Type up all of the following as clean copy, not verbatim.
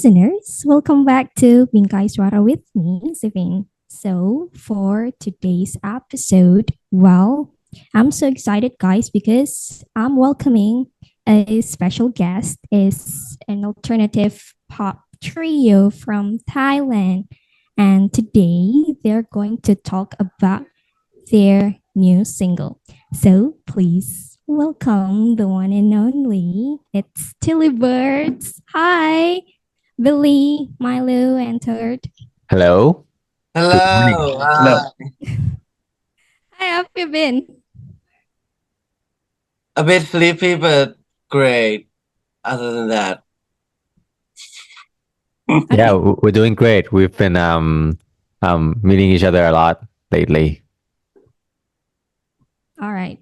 listeners, welcome back to Bingkai Suara with me, Sivin. So, for today's episode, I'm so excited, guys, because I'm welcoming a special guest. Is an alternative pop trio from Thailand, and today they're going to talk about their new single. So, please welcome the one and only. It's Tilly Birds. Hi. Billy, Milo, and Third. Hello. Good morning. Hello. Hello. How have you been? A bit sleepy, but great. Other than that, Yeah, we're doing great. We've been meeting each other a lot lately. All right.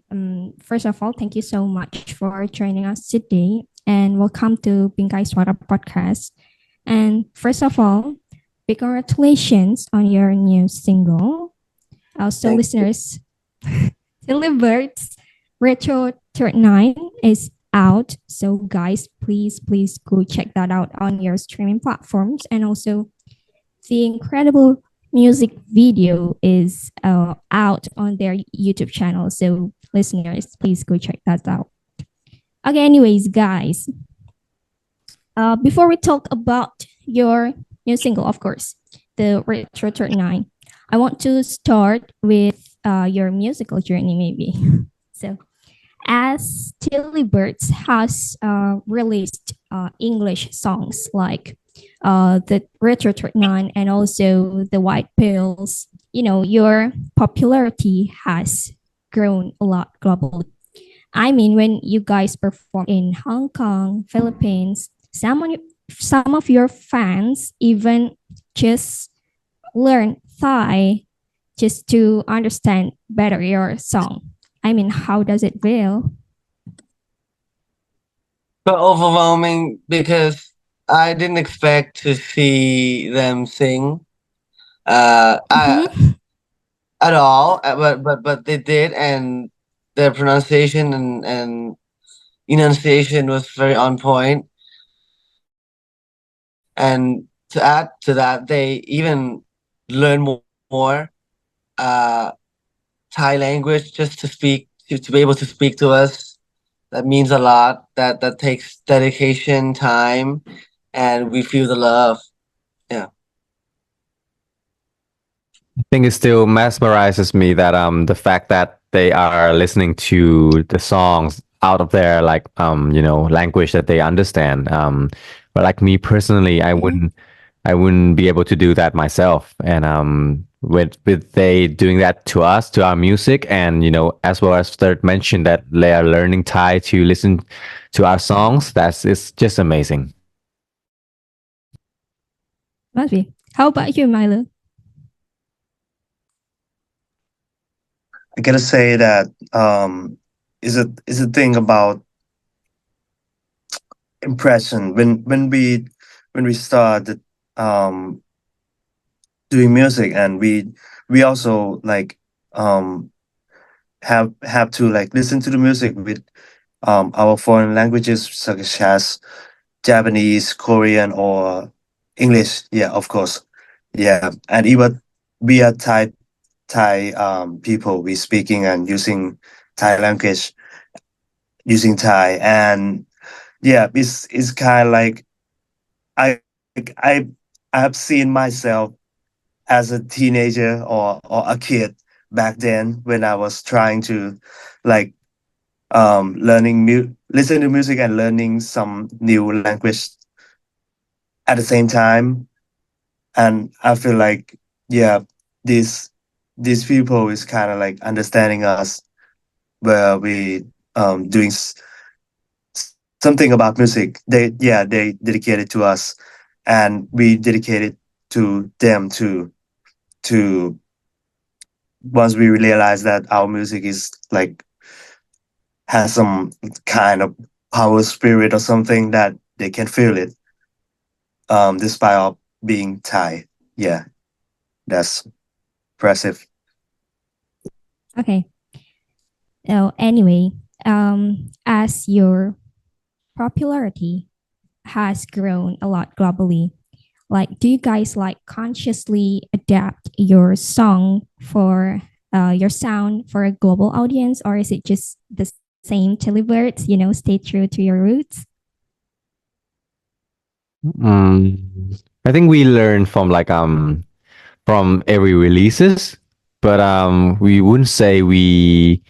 First of all, thank you so much for joining us today, and welcome to Bingkai Suara podcast. And first of all, big congratulations on your new single. Also, Thank listeners, Tilly Birds Retro Third 9 is out. So, guys, please go check that out on your streaming platforms. And also, the incredible music video is out on their YouTube channel. So, listeners, please go check that out. Okay, anyways, guys, before we talk about your new single, of course, the Retro 39, I want to start with your musical journey, maybe. So, as Tilly Birds has released English songs like the Retro 39 and also the White Pills, your popularity has grown a lot globally. I mean, when you guys perform in Hong Kong, Philippines, some of your fans even just learn Thai just to understand better your song. I mean, how does it feel? but overwhelming because I didn't expect to see them sing. Mhm. At all. But they did, and their pronunciation and enunciation was very on point. And to add to that, they even learn more uh, Thai language just to to be able to speak to us. That means a lot. That takes dedication, time, and we feel the love. Yeah. I think it still mesmerizes me that the fact that they are listening to the songs out of their language that they understand. But like me personally, I wouldn't be able to do that myself. And with they doing that to us, to our music, and as well as Third mentioned that they are learning Thai to listen to our songs. It's just amazing. Must be. How about you, Milo? I gotta say that is a thing about impression when we started um doing music, and we also like um have to like listen to the music with our foreign languages such as Japanese, Korean, or English. Yeah, of course. Yeah, and even we are Thai people. We speaking and using Thai language, using Thai, and yeah, it's kind of like I I I have seen myself as a teenager or a kid back then when I was trying to like listen to music and learning some new language at the same time. And I feel like, yeah, this these people is kind of like understanding us, where we doing something about music. They dedicated to us, and we dedicated to them too. To Once we realize that our music is like has some kind of power spirit or something, that they can feel it, despite of being Thai. Yeah, that's impressive. Okay. So anyway, as your popularity has grown a lot globally. Like, do you guys like consciously adapt your song for your sound for a global audience, or is it just the same Tilly Birds? Stay true to your roots. I think we learn from from every releases, but we wouldn't say we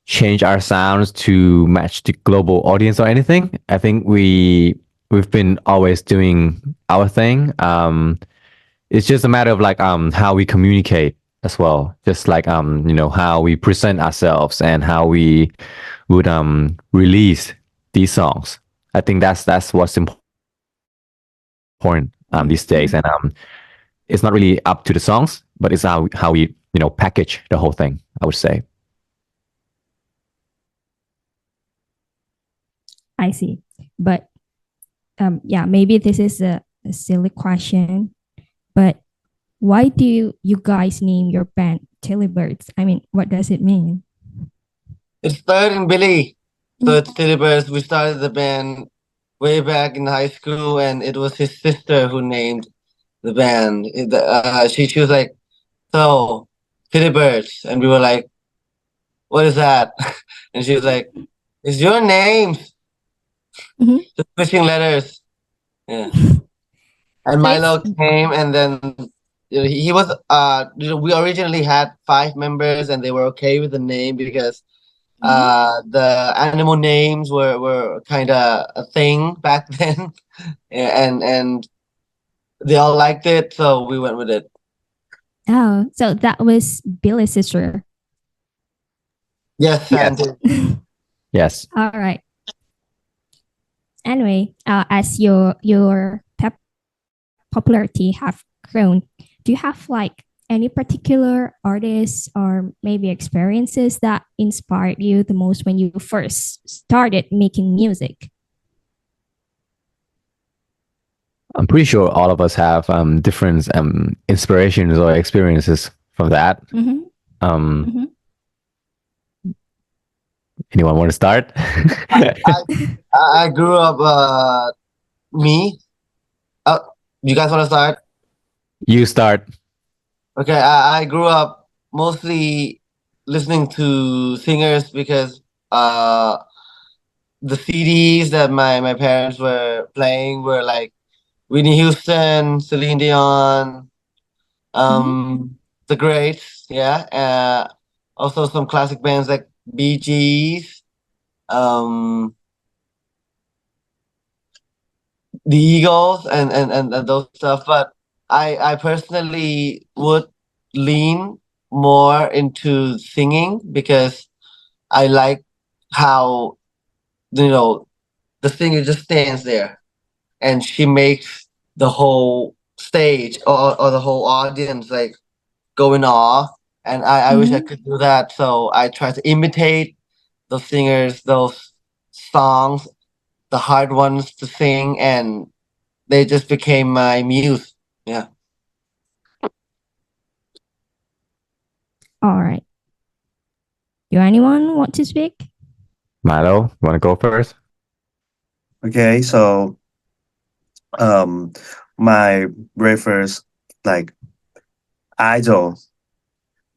change our sounds to match the global audience or anything. I think we've been always doing our thing. It's just a matter of how we communicate as well, just how we present ourselves and how we would release these songs. I think that's what's important these days, and it's not really up to the songs, but it's how we package the whole thing, I would say. I see. But yeah, maybe this is a silly question, but why do you guys name your band Tilly Birds? I mean, what does it mean? It's Third and Billy. So it's Tilly Birds. We started the band way back in high school, and it was his sister who named the band. She was like, so Tilly Birds, and we were like, what is that? And she was like, it's your names. Just switching letters. Yeah. And Milo came, and then he was we originally had 5 members, and they were okay with the name because the animal names were kind of a thing back then, and they all liked it, so we went with it. Oh, so that was Billy's sister. Yes, Sandy. Yes. All right. Anyway, as your popularity have grown, do you have like any particular artists or maybe experiences that inspired you the most when you first started making music? I'm pretty sure all of us have different inspirations or experiences from that. Anyone want to start? I grew up. Me. You guys want to start? You start. Okay, I grew up mostly listening to singers because the CDs that my parents were playing were like Whitney Houston, Celine Dion, the Greats, yeah. Also some classic bands like Bee Gees, the Eagles, and those stuff. But I personally would lean more into singing because I like how the singer just stands there and she makes the whole stage or the whole audience like go in awe. And I wish I could do that, so I try to imitate those singers, those songs, the hard ones to sing, and they just became my muse. Yeah. All right. Do anyone want to speak? Milo, want to go first? Okay, so my very first like idol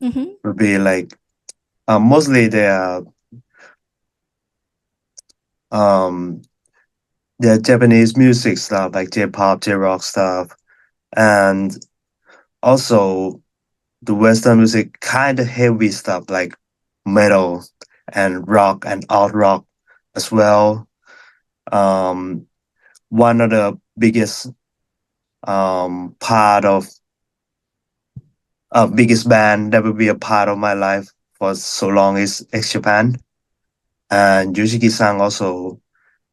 would be like mostly they're Japanese music stuff like J-pop, J-rock stuff, and also the Western music kind of heavy stuff like metal and rock and alt rock as well. One of the biggest part of biggest band that will be a part of my life for so long is X Japan, and Yoshiki-san also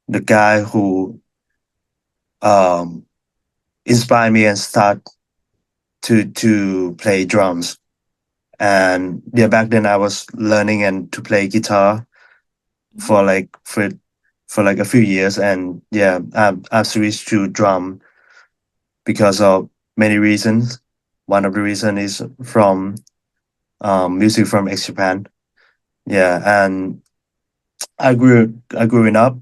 the guy who inspired me and start to play drums. And yeah, back then I was learning and to play guitar for like a few years, and yeah, I've switched to drum because of many reasons. One of the reasons is from music from X Japan. Yeah, and I grew up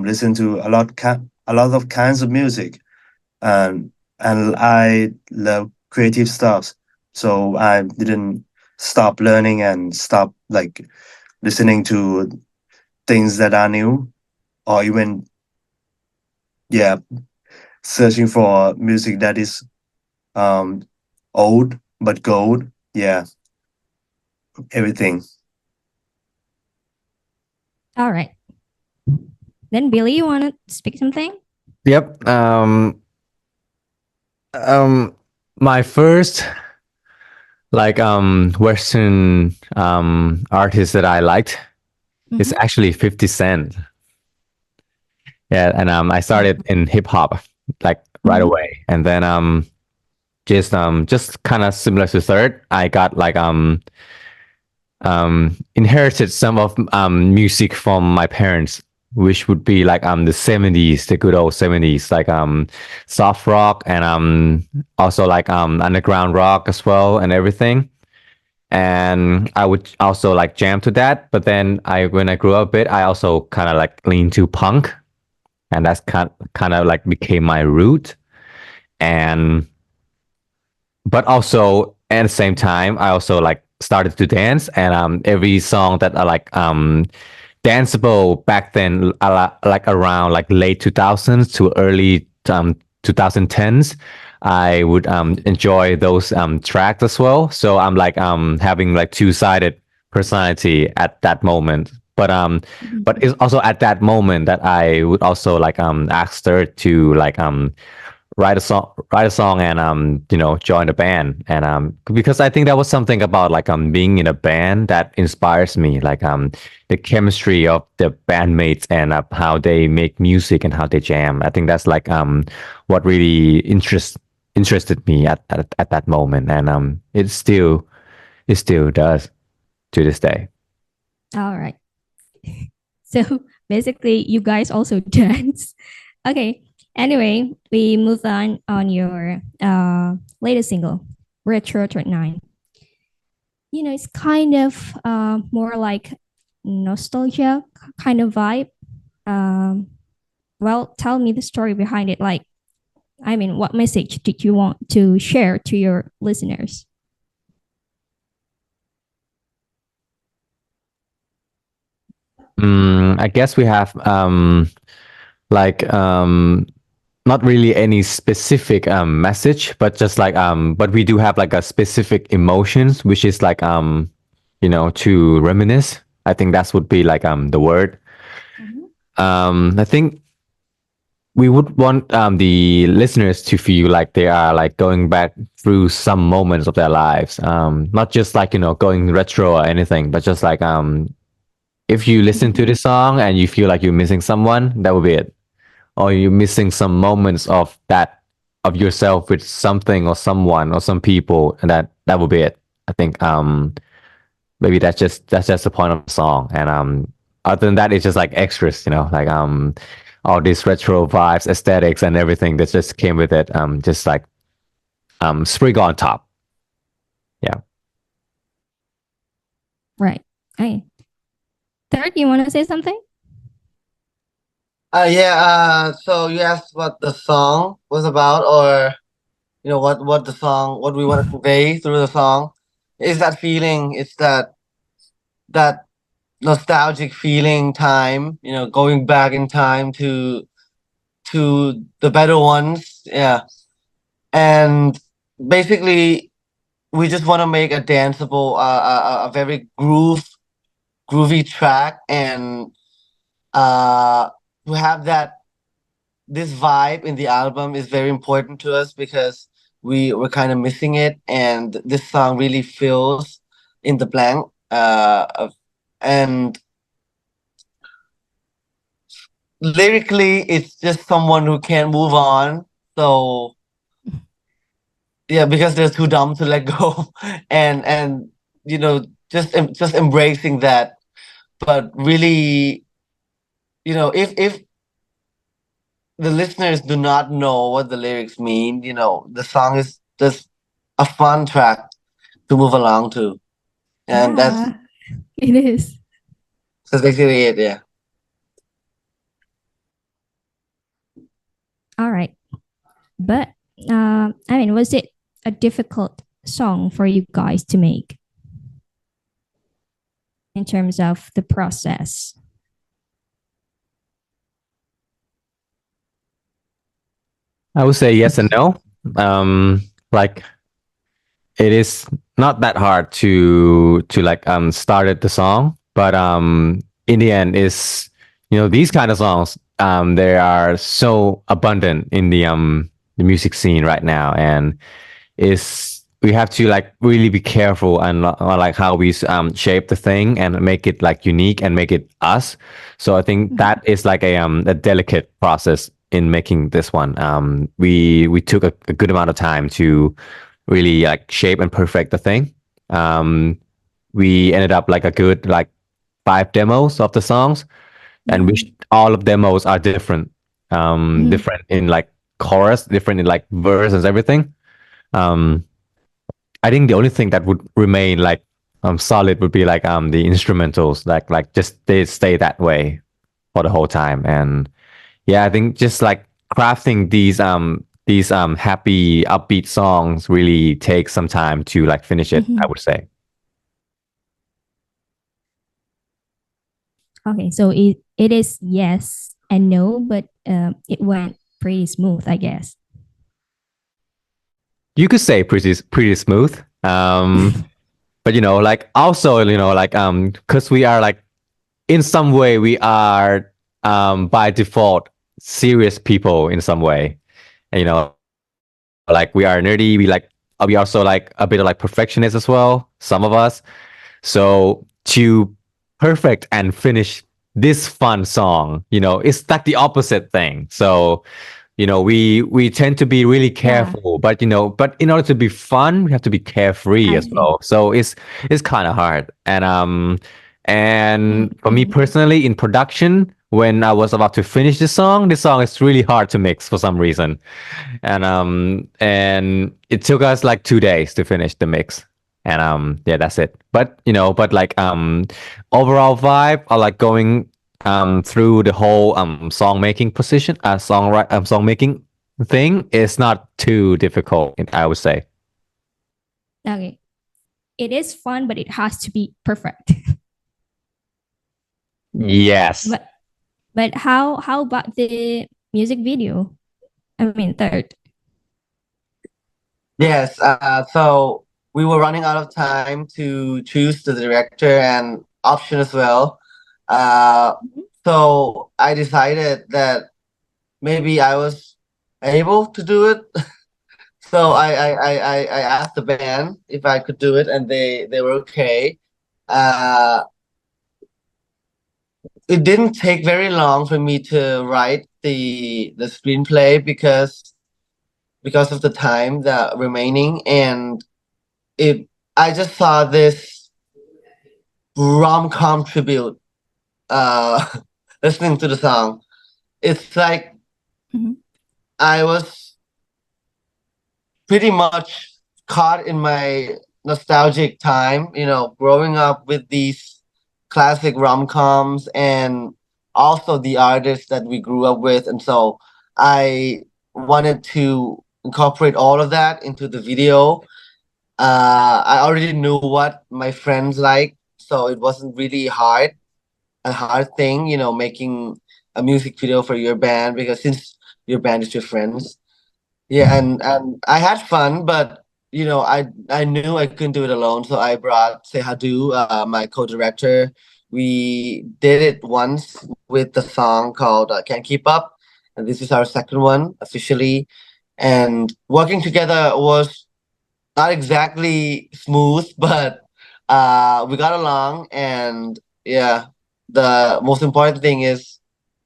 listening to a lot a lot of kinds of music, and I love creative stuff. So I didn't stop learning and stop like listening to things that are new, or even searching for music that is old but gold. Everything. All right. Then Billy, you want to speak something? Yep. My first like Western artist that I liked is Mhm. actually 50 Cent. Yeah, and I started in hip hop like right Mhm. away, and then just kind of similar to Third, I got like inherited some of music from my parents, which would be like the 70s, the good old 70s, like soft rock and also like underground rock as well and everything. And I would also like jam to that. But then when I grew up a bit, I also kind of like leaned to punk, and that's kind of like became my root. And but also at the same time, I also like started to dance, and every song that I like danceable back then, like around like late 2000s to early 2010s, I would enjoy those tracks as well. So I'm like having like two-sided personality at that moment. But it's also at that moment that I would also like ask her to like write a song and join the band. And because I think that was something about like being in a band that inspires me, like the chemistry of the bandmates and how they make music and how they jam. I think that's like what really interested me at that moment. And it still does to this day. All right. So basically, you guys also dance. Okay. Anyway, we move on your latest single, Retro 9. You know, it's kind of more like nostalgia kind of vibe. Um, well, tell me the story behind it. Like, I mean, what message did you want to share to your listeners? I guess we have like not really any specific message, but just like but we do have like a specific emotions, which is like to reminisce. I think that would be like the word. I think we would want the listeners to feel like they are like going back through some moments of their lives, not just like going retro or anything, but just like if you listen to this song and you feel like you're missing someone, that would be it. Or you're missing some moments of that of yourself with something or someone or some people, and that would be it. I think maybe that's just the point of the song. And other than that, it's just like extras, like all these retro vibes, aesthetics, and everything that just came with it. Just like sprinkle on top. Yeah. Right. Hey. Third, you want to say something? So you asked what the song was about, or what the song, what we want to convey through the song. Is that feeling? It's that nostalgic feeling, time. Going back in time to the better ones. Yeah, and basically, we just want to make a danceable, a very groovy track, and to have this vibe in the album is very important to us because we were kind of missing it, and this song really fills in the blank. And lyrically, it's just someone who can't move on. So yeah, because they're too dumb to let go, and just embracing that. But really, if the listeners do not know what the lyrics mean, the song is just a fun track to move along to. And Yeah, it is. that's basically it, yeah. All right. But I mean, was it a difficult song for you guys to make in terms of the process? I would say yes and no. Like it is not that hard to like started the song, but in the end is these kind of songs they are so abundant in the music scene right now, and is we have to like really be careful and like how we shape the thing and make it like unique and make it us. So I think that is like a delicate process in making this one. We took a good amount of time to really like shape and perfect the thing. We ended up like a good like 5 demos of the songs, and which all of demos are different, different in like chorus, different in like verse and everything. I think the only thing that would remain like solid would be like the instrumentals, like just they stay that way for the whole time. And yeah, I think just like crafting these happy upbeat songs really takes some time to like finish it, I would say. Okay, so it is yes and no, but it went pretty smooth, I guess. You could say pretty smooth. But like also, like because we are like in some way we are by default serious people in some way. And like we are nerdy, we also like a bit of like perfectionist as well, some of us. So to perfect and finish this fun song, it's like the opposite thing. So we tend to be really careful, but but in order to be fun, we have to be carefree as well. So it's kind of hard. And for me personally, in production, when I was about to finish this song is really hard to mix for some reason, and it took us like 2 days to finish the mix. And yeah, that's it. But like overall vibe, I like going through the whole song making position, song making thing is not too difficult, I would say. Okay, it is fun, but it has to be perfect. Yes. But how about the music video? I mean, third. Yes. So we were running out of time to choose the director and option as well. So I decided that maybe I was able to do it. So I asked the band if I could do it, and they were okay. It didn't take very long for me to write the screenplay because of the time that remaining, and I just saw this rom-com tribute listening to the song. It's like I was pretty much caught in my nostalgic time, growing up with these classic rom-coms and also the artists that we grew up with. And so I wanted to incorporate all of that into the video. I already knew what my friends like, so it wasn't really a hard thing, making a music video for your band, because since your band is your friends. Yeah, and I had fun, but I knew I couldn't do it alone, so I brought Sehadu, my co-director. We did it once with the song called "Can't Keep Up," and this is our second one officially. And working together was not exactly smooth, but we got along, and yeah, the most important thing is,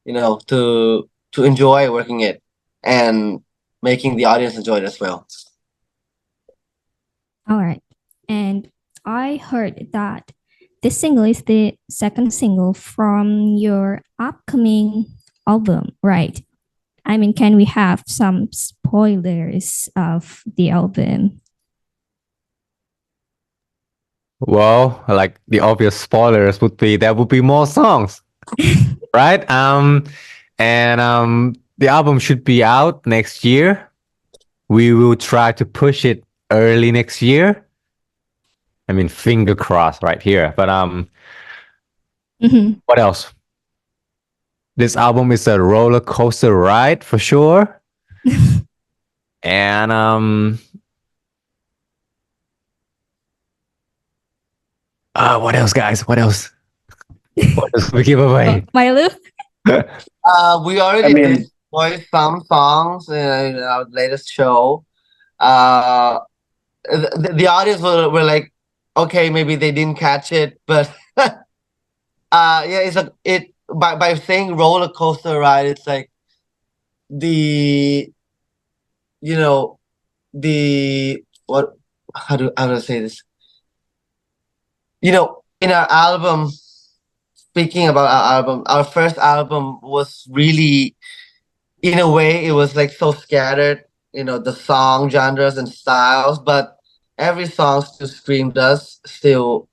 to enjoy working it and making the audience enjoy it as well. All right. And I heard that this single is the second single from your upcoming album, right? I mean, can we have some spoilers of the album? Well, like the obvious spoilers would be there would be more songs, right? And the album should be out next year. We will try to push it early next year. I mean, finger crossed right here. But Mhm. what else? This album is a roller coaster ride for sure. And what else, guys? What else? What else we give away? Milo? We I already did mean, voice some songs in our latest show. The audience were like, okay, maybe they didn't catch it, but yeah, it by saying roller coaster ride, it's like the you know the what how do I say this? In our album, speaking about our album, our first album was really, in a way, it was like so scattered, the song genres and styles, but every song still screamed us, still,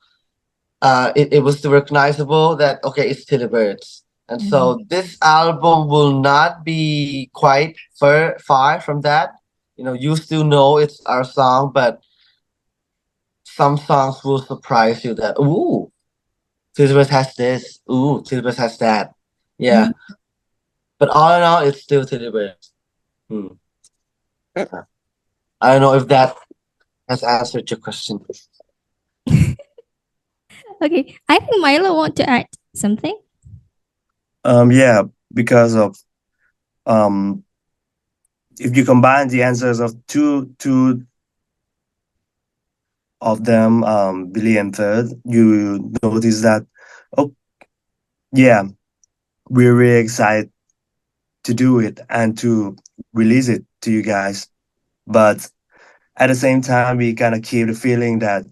it was still recognizable that, okay, it's Tilly Birds. And so this album will not be quite far from that. You still know it's our song, but some songs will surprise you that, ooh, Tilly Birds has this, ooh, Tilly Birds has that. Yeah. But all in all, it's still Tilly Birds. I don't know if that has answered your question. Okay, I think Milo want to add something. yeah, because of if you combine the answers of two of them, Billy and Third, you notice that, oh yeah, we're really excited to do it and to release it to you guys. But at the same time, we kind of keep the feeling that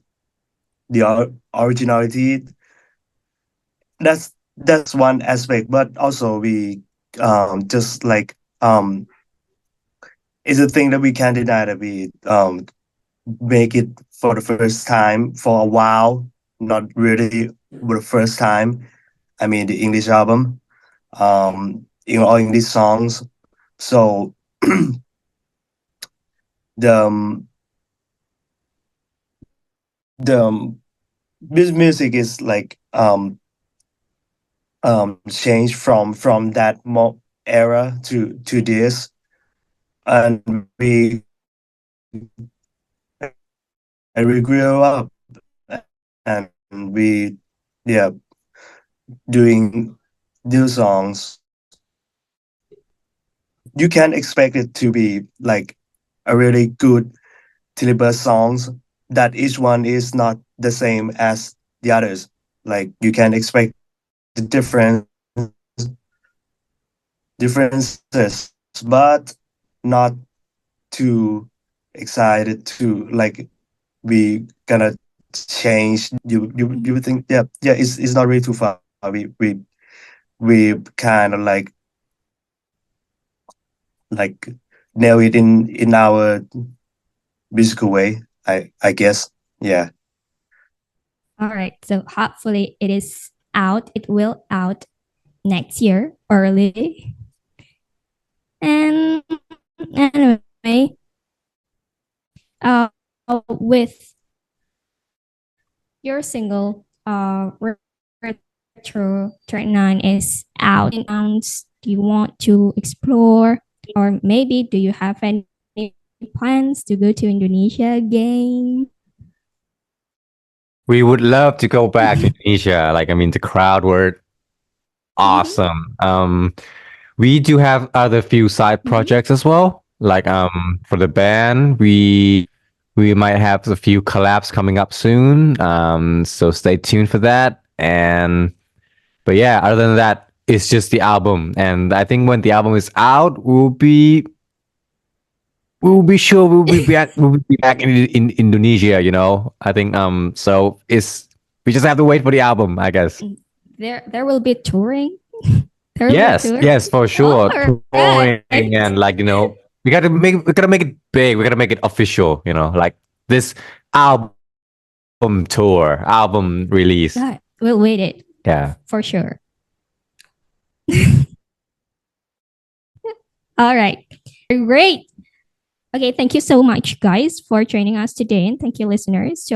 the originality, that's one aspect, but also we just like it's a thing that we can't deny that we make it for the first time for a while, not really for the first time. I mean, the English album, all English songs. So the this music is like changed from that era to this, and we grew up, and we doing new songs. You can expect it to be like a really good Tilly songs, that each one is not the same as the others. Like you can expect the differences, but not too excited to like we gonna change. You would think, yeah, it's not really too far. We kind of like nail it in our musical way, I guess. Yeah. All right, so hopefully it is out. It will out next year early. And anyway, with your single, Retro 39 is out. Do you want to explore, or maybe do you have any plans to go to Indonesia again? We would love to go back to Indonesia. Like, I mean, the crowd were awesome. We do have other few side projects as well. Like, for the band, we might have a few collabs coming up soon. So stay tuned for that. But yeah, other than that, it's just the album. And I think when the album is out, we'll be sure we'll be back in Indonesia, I think so we just have to wait for the album, I guess. There will be touring. Yes, for sure. All Touring right. and we gotta make it big. We gotta make it official, like this album tour, album release. Yeah, we'll wait it. Yeah. For sure. All right. Great. Okay, thank you so much, guys, for joining us today. And thank you, listeners, to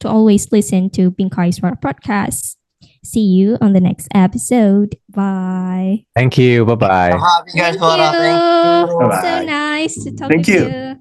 always listen to Pinkai's podcast. See you on the next episode. Bye. Thank you. Bye bye. Have you guys Thank thought of? Thank you. you. Bye-bye. So nice to talk Thank with you. you.